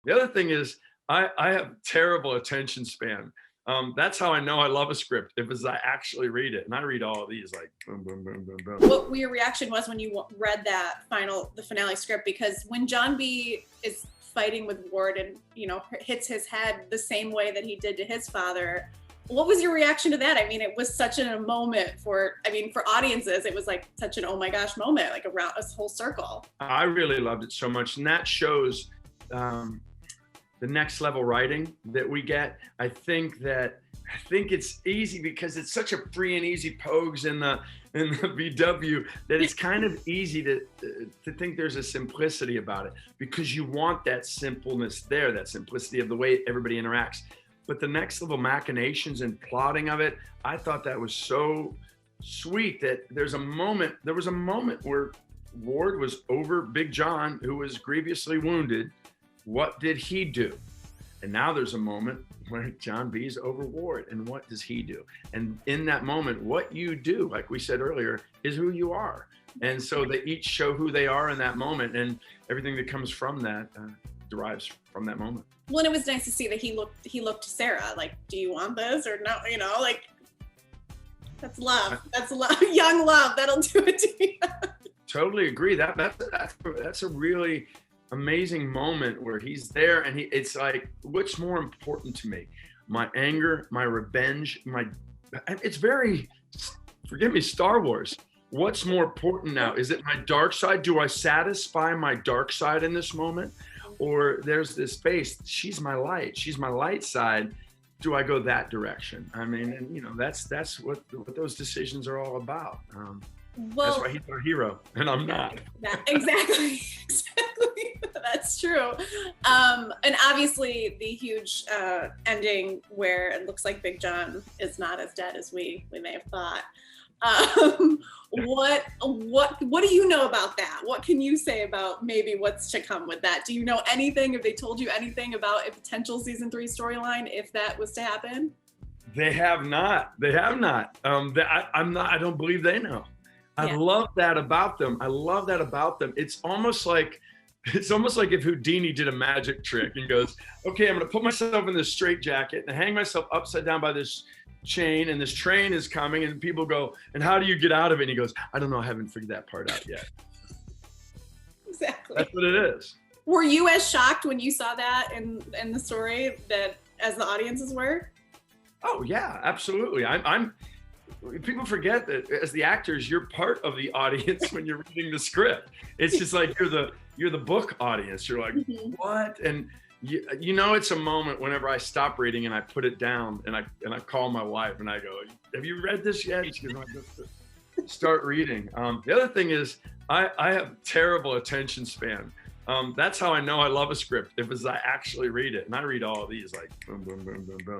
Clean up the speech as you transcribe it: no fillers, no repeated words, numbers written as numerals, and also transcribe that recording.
The other thing is I have terrible attention span. That's how I know I love a script, if is I actually read it. And I read all of these like boom, boom, boom, boom, boom. What your reaction was when you read that the finale script? Because when John B is fighting with Ward and, you know, hits his head the same way that he did to his father, what was your reaction to that? I mean, it was such a moment for audiences, it was like such an oh my gosh moment, like around a whole circle. I really loved it so much. And that shows the next level writing that we get. I think it's easy because it's such a free and easy pogues in the VW that it's kind of easy to think there's a simplicity about it, because you want that simpleness there, that simplicity of the way everybody interacts. But the next level machinations and plotting of it, I thought that was so sweet that there was a moment where Ward was over Big John, who was grievously wounded. What did he do? And now there's a moment where John B's over Ward, and what does he do? And in that moment, what you do, like we said earlier, is who you are. And so they each show who they are in that moment, and everything that comes from that derives from that moment. Well, and it was nice to see that he looked to Sarah like, do you want this or no? You know, like, that's love. That's love. Young love. That'll do it to you. Totally agree. That's a really amazing moment where he's there, and it's like, what's more important to me? My anger, my revenge, it's very, forgive me, Star Wars. What's more important now? Is it my dark side? Do I satisfy my dark side in this moment? Or there's this space, she's my light side. Do I go that direction? I mean, and you know, that's what those decisions are all about. That's why he's our hero, and I'm not. Exactly. That's true. And obviously the huge ending where it looks like Big John is not as dead as we may have thought. What do you know about that? What can you say about maybe what's to come with that? Do you know anything? Have they told you anything about a potential season 3 storyline if that was to happen? They have not. I don't believe they know. I love that about them. It's almost like if Houdini did a magic trick and goes, okay, I'm going to put myself in this straitjacket and hang myself upside down by this chain, and this train is coming, and people go, and how do you get out of it? And he goes, I don't know, I haven't figured that part out yet. Exactly. That's what it is. Were you as shocked when you saw that in the story that as the audiences were? Oh yeah, absolutely. People forget that as the actors, you're part of the audience when you're reading the script. It's just like you're the book audience. You're like, what? And you know, it's a moment whenever I stop reading and I put it down and I call my wife and I go, have you read this yet? She goes, no, start reading. The other thing is I have terrible attention span. That's how I know I love a script, if is I actually read it. And I read all of these like boom, boom, boom, boom, boom.